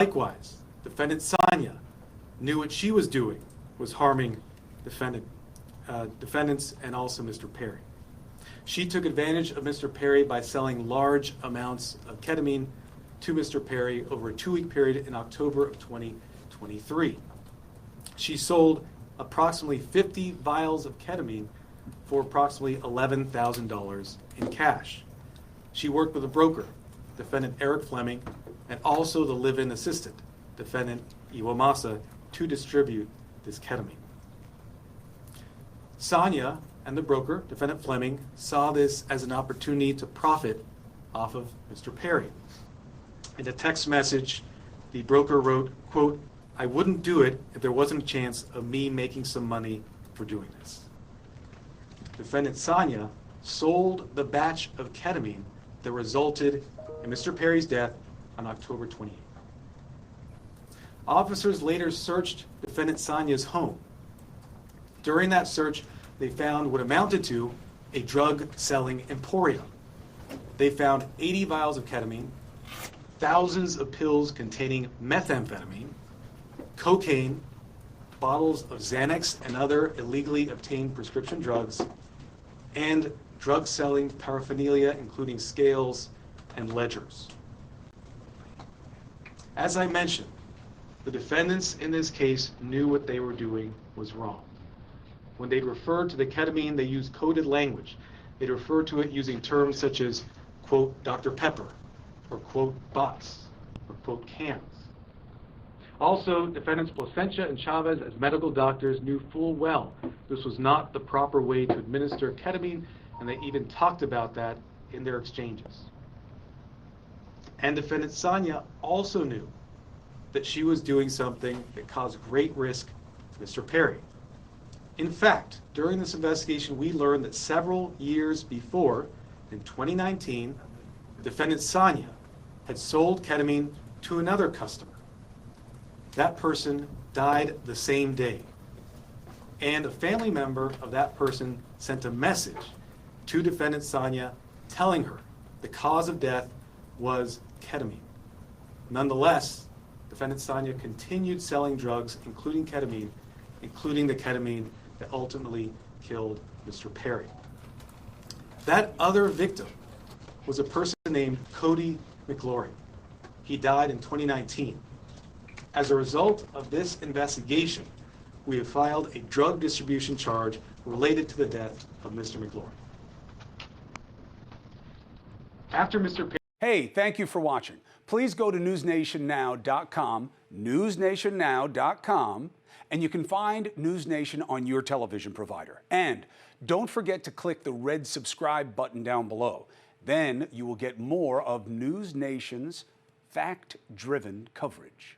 Likewise, defendant Sangha knew what she was doing was harming defendants and also Mr. Perry. She took advantage of Mr. Perry by selling large amounts of ketamine to Mr. Perry over a 2-week period in October of 2023. She sold approximately 50 vials of ketamine for approximately $11,000 in cash. She worked with a broker, defendant Eric Fleming, and also the live-in assistant, defendant Iwamasa, to distribute this ketamine. Sangha and the broker, defendant Fleming, saw this as an opportunity to profit off of Mr. Perry. In a text message, the broker wrote, quote, "I wouldn't do it if there wasn't a chance of me making some money for doing this." Defendant Sangha sold the batch of ketamine that resulted in Mr. Perry's death on October 28th. Officers later searched defendant Sangha's home. During that search, they found what amounted to a drug-selling emporium. They found 80 vials of ketamine, thousands of pills containing methamphetamine, cocaine, bottles of Xanax and other illegally obtained prescription drugs, and drug-selling paraphernalia, including scales and ledgers. As I mentioned, the defendants in this case knew what they were doing was wrong. When they referred to the ketamine, they used coded language. They referred to it using terms such as, quote, Dr. Pepper, or quote, bots, or quote, cans. Also, defendants Placentia and Chavez, as medical doctors, knew full well this was not the proper way to administer ketamine, and they even talked about that in their exchanges. And defendant Sangha also knew that she was doing something that caused great risk to Mr. Perry. In fact, during this investigation, we learned that several years before, in 2019, defendant Sangha had sold ketamine to another customer. That person died the same day. And a family member of that person sent a message to defendant Sangha telling her the cause of death was ketamine. Nonetheless, defendant Sangha continued selling drugs, including the ketamine that ultimately killed Mr. Perry. That other victim was a person named Cody McLaurin. He died in 2019. As a result of this investigation, we have filed a drug distribution charge related to the death of Mr. McLaurin. After Mr. Perry... Hey, thank you for watching. Please go to newsnationnow.com, newsnationnow.com, and you can find News Nation on your television provider. And don't forget to click the red subscribe button down below. Then you will get more of News Nation's fact-driven coverage.